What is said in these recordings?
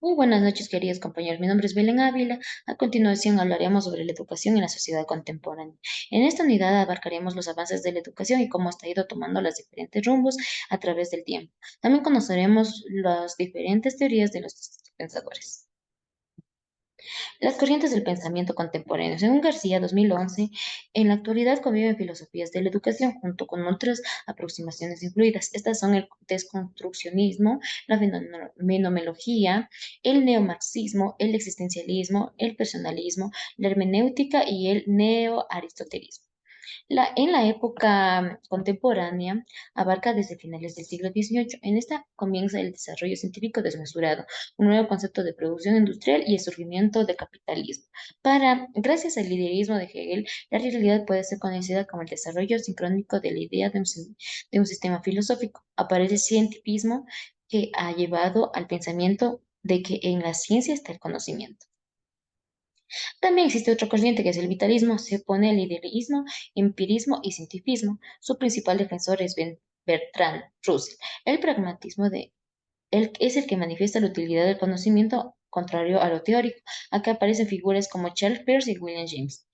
Muy buenas noches, queridos compañeros. Mi nombre es Belén Ávila. A continuación hablaremos sobre la educación en la sociedad contemporánea. En esta unidad abarcaremos los avances de la educación y cómo está ido tomando los diferentes rumbos a través del tiempo. También conoceremos las diferentes teorías de los pensadores. Las corrientes del pensamiento contemporáneo. Según García, 2011, en la actualidad conviven filosofías de la educación junto con otras aproximaciones incluidas. Estas son el desconstruccionismo, la fenomenología, el neomarxismo, el existencialismo, el personalismo, la hermenéutica y el neoaristotelismo. En la época contemporánea abarca desde finales del siglo XVIII. En esta comienza el desarrollo científico desmesurado, un nuevo concepto de producción industrial y el surgimiento del capitalismo. Gracias al liderismo de Hegel, la realidad puede ser conocida como el desarrollo sincrónico de la idea de un sistema filosófico. Aparece el cientifismo que ha llevado al pensamiento de que en la ciencia está el conocimiento. También existe otra corriente que es el vitalismo. Se opone al idealismo, empirismo y cientifismo. Su principal defensor es Bertrand Russell. El pragmatismo es el que manifiesta la utilidad del conocimiento contrario a lo teórico. Acá aparecen figuras como Charles Peirce y William James.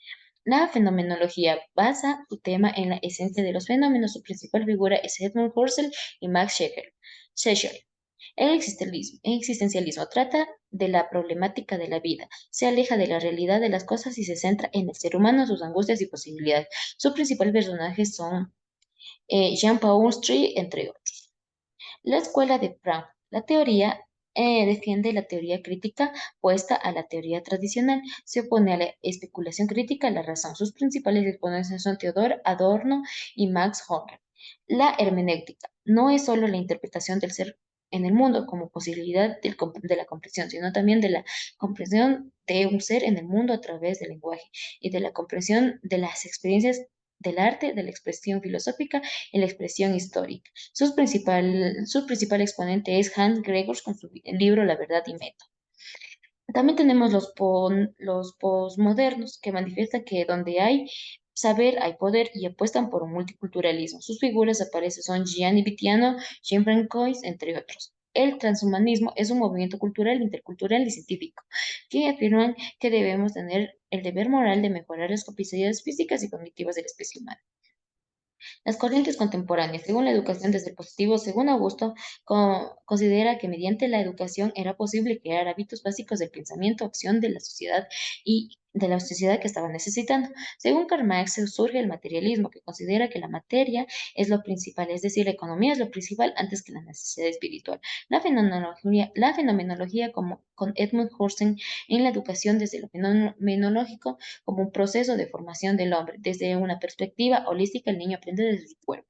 La fenomenología basa su tema en la esencia de los fenómenos. Su principal figura es Edmund Husserl y Max Scheler. El existencialismo trata de la problemática de la vida, se aleja de la realidad de las cosas y se centra en el ser humano, sus angustias y posibilidades. Sus principales personajes son Jean-Paul Sartre, entre otros. La escuela de Frankfurt. La teoría defiende la teoría crítica puesta a la teoría tradicional. Se opone a la especulación crítica a la razón. Sus principales exponentes son Theodor Adorno y Max Horner. La hermenéutica no es solo la interpretación del ser en el mundo como posibilidad de la comprensión, sino también de la comprensión de un ser en el mundo a través del lenguaje y de la comprensión de las experiencias del arte, de la expresión filosófica y la expresión histórica. Su principal exponente es Hans Gregors con su libro La verdad y método. También tenemos los posmodernos, que manifiestan que donde hay saber hay poder y apuestan por un multiculturalismo. Sus figuras aparecen son Gianni Vitiano, Jean-Francois, entre otros. El transhumanismo es un movimiento cultural, intercultural y científico que afirman que debemos tener el deber moral de mejorar las capacidades físicas y cognitivas de la especie humana. Las corrientes contemporáneas, según la educación desde el positivo, según Augusto, considera que mediante la educación era posible crear hábitos básicos del pensamiento, acción de la sociedad y de la sociedad que estaba necesitando. Según Karl Marx, surge el materialismo, que considera que la materia es lo principal, es decir, la economía es lo principal antes que la necesidad espiritual. La fenomenología como con Edmund Husserl en la educación desde lo fenomenológico como un proceso de formación del hombre. Desde una perspectiva holística, el niño aprende desde su cuerpo.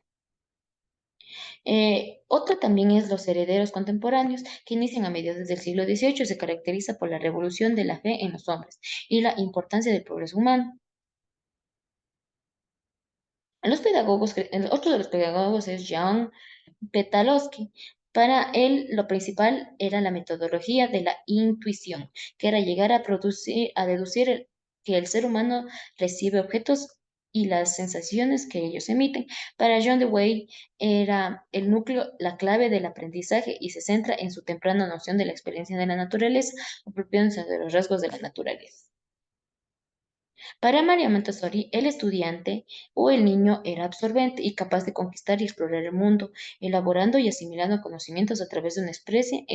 Otro también es los herederos contemporáneos, que inician a mediados del siglo XVIII. Se caracteriza por la revolución de la fe en los hombres y la importancia del progreso humano. Otro de los pedagogos es Jan Petalowski. Para él, lo principal era la metodología de la intuición, que era llegar a deducir que el ser humano recibe objetos y las sensaciones que ellos emiten. Para John Dewey era el núcleo, la clave del aprendizaje y se centra en su temprana noción de la experiencia de la naturaleza, apropiándose de los rasgos de la naturaleza. Para María Montessori, el estudiante o el niño era absorbente y capaz de conquistar y explorar el mundo, elaborando y asimilando conocimientos a través de una especie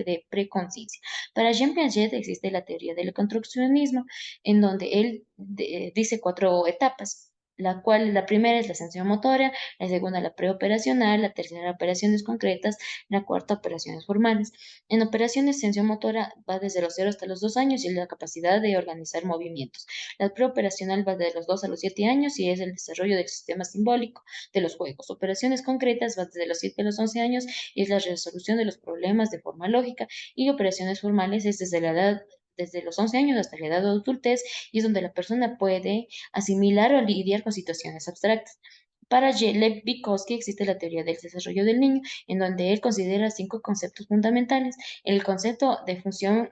de preconciencia. Para Jean Piaget existe la teoría del construccionismo, en donde él dice cuatro etapas. La primera es la sensación motora, la segunda la preoperacional, la tercera operaciones concretas, la cuarta operaciones formales. En operaciones, sensomotora va desde los 0 hasta los 2 años y es la capacidad de organizar movimientos. La preoperacional va de los 2 a los 7 años y es el desarrollo del sistema simbólico de los juegos. Operaciones concretas va desde los 7 a los 11 años y es la resolución de los problemas de forma lógica. Y operaciones formales es desde los 11 años hasta la edad de adultez y es donde la persona puede asimilar o lidiar con situaciones abstractas. Para Lev Vygotsky existe la teoría del desarrollo del niño, en donde él considera cinco conceptos fundamentales: el concepto de función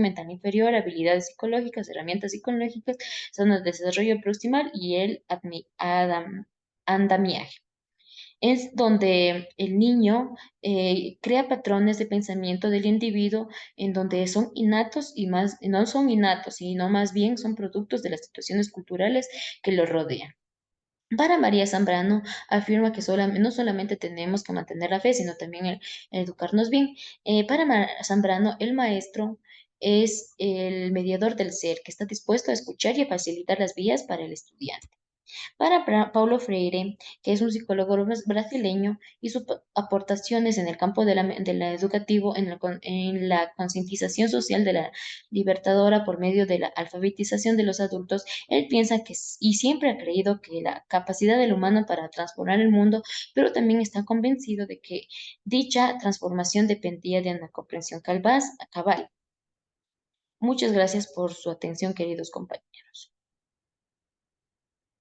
mental inferior, habilidades psicológicas, herramientas psicológicas, son el desarrollo proximal y el andamiaje. es donde el niño crea patrones de pensamiento del individuo en donde son innatos y más, no son innatos, sino más bien son productos de las situaciones culturales que los rodean. Para María Zambrano afirma que no solamente tenemos que mantener la fe, sino también el educarnos bien. Para Zambrano, el maestro es el mediador del ser, que está dispuesto a escuchar y a facilitar las vías para el estudiante. Para Paulo Freire, que es un psicólogo brasileño, y sus aportaciones en el campo de la educativo, en la concientización social de la libertadora por medio de la alfabetización de los adultos, él piensa y siempre ha creído que la capacidad del humano para transformar el mundo, pero también está convencido de que dicha transformación dependía de una comprensión cabal. Muchas gracias por su atención, queridos compañeros.